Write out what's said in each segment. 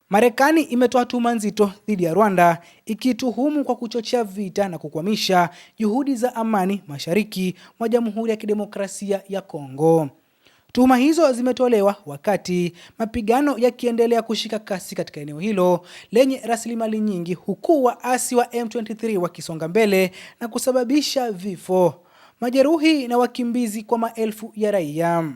Marekani imetoa tuhuma nzito dhidi ya Rwanda ikituhumu kwa kuchochea vita na kukwamisha juhudi za amani mashariki mwa Jamhuri ya Kidemokrasia ya Kongo. Tuhuma hizo zimetolewa wakati mapigano yakiendelea kushika kasi katika eneo hilo lenye rasilimali nyingi, huku waasi wa M23 wakisonga mbele na kusababisha vifo, majeruhi na wakimbizi kwa maelfu ya raia.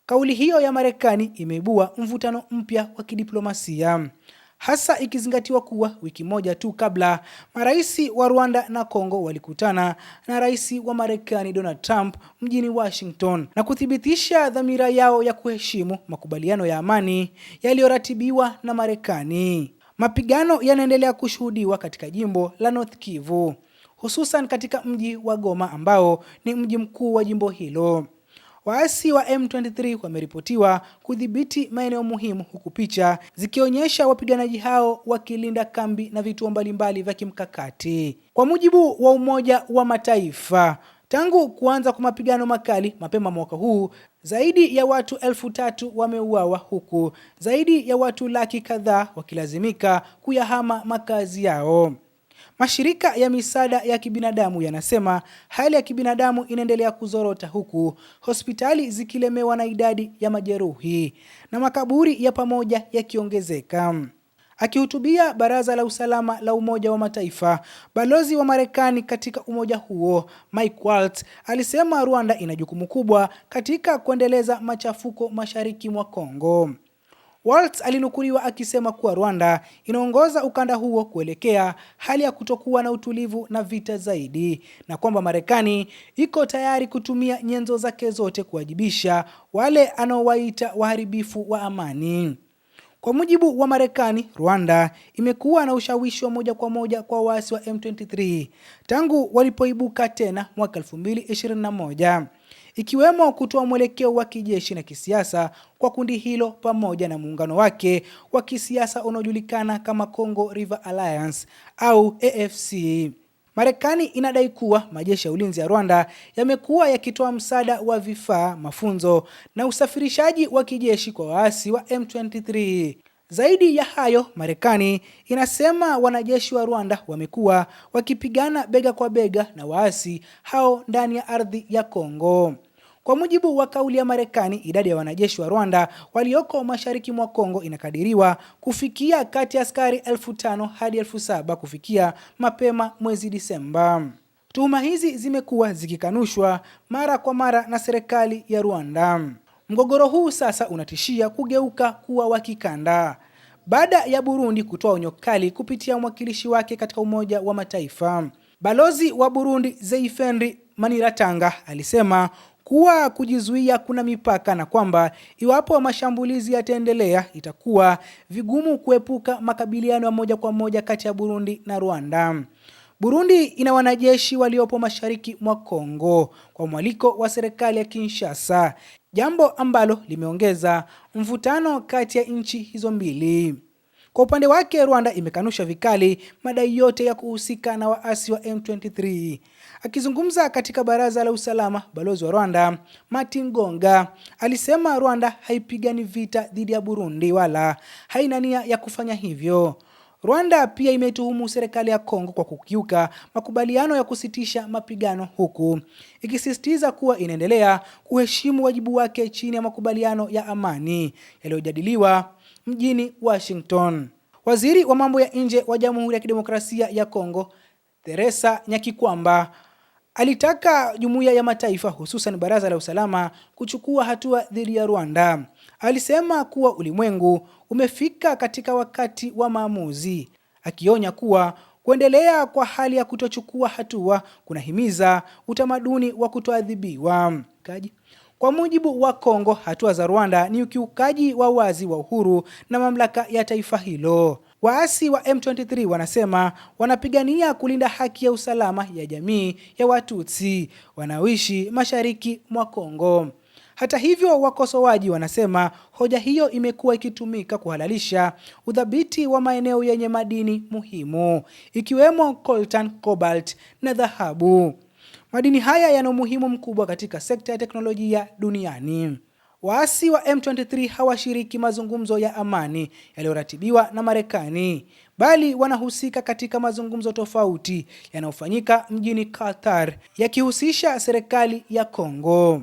Kauli hiyo ya Marekani imeibua mvutano mpya wa kidiplomasia, hasa ikizingatiwa kuwa wiki moja tu kabla marais wa Rwanda na Kongo walikutana na rais wa Marekani Donald Trump mjini Washington na kuthibitisha dhamira yao ya kuheshimu makubaliano ya amani yaliyoratibiwa na Marekani. Mapigano yanaendelea kushuhudiwa katika jimbo la North Kivu, hususan katika mji wa Goma ambao ni mji mkuu wa jimbo hilo. Waasi wa M23 wameripotiwa kudhibiti maeneo muhimu, huku picha zikionyesha wapiganaji hao wakilinda kambi na vituo mbalimbali vya kimkakati. Kwa mujibu wa Umoja wa Mataifa, tangu kuanza kwa mapigano makali mapema mwaka huu, zaidi ya watu 3,000 wameuawa, huku zaidi ya watu laki kadhaa wakilazimika kuyahama makazi yao. Mashirika ya misaada ya kibinadamu yanasema hali ya kibinadamu inaendelea kuzorota, huku hospitali zikilemewa na idadi ya majeruhi na makaburi ya pamoja yakiongezeka. Akihutubia Baraza la Usalama la Umoja wa Mataifa, balozi wa Marekani katika umoja huo, Mike Waltz, alisema Rwanda ina jukumu kubwa katika kuendeleza machafuko mashariki mwa Kongo. Waltz alinukuliwa akisema kuwa Rwanda inaongoza ukanda huo kuelekea hali ya kutokuwa na utulivu na vita zaidi, na kwamba Marekani iko tayari kutumia nyenzo zake zote kuwajibisha wale anaowaita waharibifu wa amani. Kwa mujibu wa Marekani, Rwanda imekuwa na ushawishi wa moja kwa moja kwa waasi wa M23 tangu walipoibuka tena mwaka 2021. Ikiwemo kutoa mwelekeo wa kijeshi na kisiasa kwa kundi hilo pamoja na muungano wake wa kisiasa unaojulikana kama Congo River Alliance au AFC. Marekani inadai kuwa majeshi ya ulinzi ya Rwanda yamekuwa yakitoa msaada wa vifaa, mafunzo na usafirishaji wa kijeshi kwa waasi wa M23. Zaidi ya hayo, Marekani inasema wanajeshi wa Rwanda wamekuwa wakipigana bega kwa bega na waasi hao ndani ya ardhi ya Kongo. Kwa mujibu wa kauli ya Marekani, idadi ya wanajeshi wa Rwanda walioko mashariki mwa Kongo inakadiriwa kufikia kati ya askari 5,000 hadi 7,000 kufikia mapema mwezi Disemba. Tuhuma hizi zimekuwa zikikanushwa mara kwa mara na serikali ya Rwanda. Mgogoro huu sasa unatishia kugeuka kuwa wa kikanda baada ya Burundi kutoa onyo kali kupitia mwakilishi wake katika Umoja wa Mataifa. Balozi wa Burundi Zeifendri Maniratanga alisema kuwa kujizuia kuna mipaka na kwamba iwapo mashambulizi yataendelea itakuwa vigumu kuepuka makabiliano ya moja kwa moja kati ya Burundi na Rwanda. Burundi ina wanajeshi waliopo mashariki mwa Kongo kwa mwaliko wa serikali ya Kinshasa, jambo ambalo limeongeza mvutano kati ya nchi hizo mbili. Kwa upande wake, Rwanda imekanusha vikali madai yote ya kuhusika na waasi wa M23. Akizungumza katika Baraza la Usalama, balozi wa Rwanda Martin Gonga alisema Rwanda haipigani vita dhidi ya Burundi wala haina nia ya kufanya hivyo. Rwanda pia imetuhumu serikali ya Kongo kwa kukiuka makubaliano ya kusitisha mapigano, huku ikisisitiza kuwa inaendelea kuheshimu wajibu wake chini ya makubaliano ya amani yaliyojadiliwa mjini Washington. Waziri wa mambo ya nje wa Jamhuri ya Kidemokrasia ya Kongo, Teresa Nyakikwamba, alitaka Jumuiya ya Mataifa hususan Baraza la Usalama kuchukua hatua dhidi ya Rwanda. Alisema kuwa ulimwengu umefika katika wakati wa maamuzi, akionya kuwa kuendelea kwa hali ya kutochukua hatua kunahimiza utamaduni wa kutoadhibiwa. Kwa mujibu wa Kongo, hatua za Rwanda ni ukiukaji wa wazi wa uhuru na mamlaka ya taifa hilo. Waasi wa M23 wanasema wanapigania kulinda haki ya usalama ya jamii ya Watutsi wanaoishi mashariki mwa Kongo. Hata hivyo, wakosoaji wanasema hoja hiyo imekuwa ikitumika kuhalalisha udhabiti wa maeneo yenye madini muhimu ikiwemo coltan, cobalt na dhahabu. Madini haya yana umuhimu mkubwa katika sekta ya teknolojia duniani. Waasi wa M23 hawashiriki mazungumzo ya amani yaliyoratibiwa na Marekani, bali wanahusika katika mazungumzo tofauti yanayofanyika mjini Qatar yakihusisha serikali ya Kongo.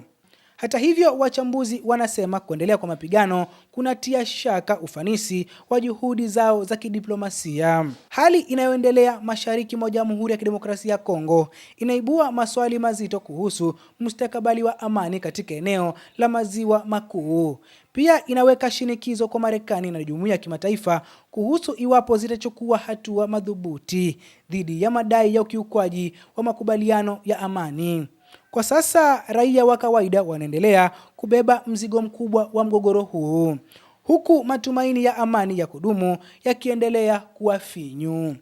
Hata hivyo, wachambuzi wanasema kuendelea kwa mapigano kunatia shaka ufanisi wa juhudi zao za kidiplomasia. Hali inayoendelea mashariki mwa Jamhuri ya Kidemokrasia ya Kongo inaibua maswali mazito kuhusu mustakabali wa amani katika eneo la Maziwa Makuu. Pia inaweka shinikizo kwa Marekani na jumuiya ya kimataifa kuhusu iwapo zitachukua hatua madhubuti dhidi ya madai ya ukiukwaji wa makubaliano ya amani. Kwa sasa raia wa kawaida wanaendelea kubeba mzigo mkubwa wa mgogoro huu, huku matumaini ya amani ya kudumu yakiendelea kuwa finyu.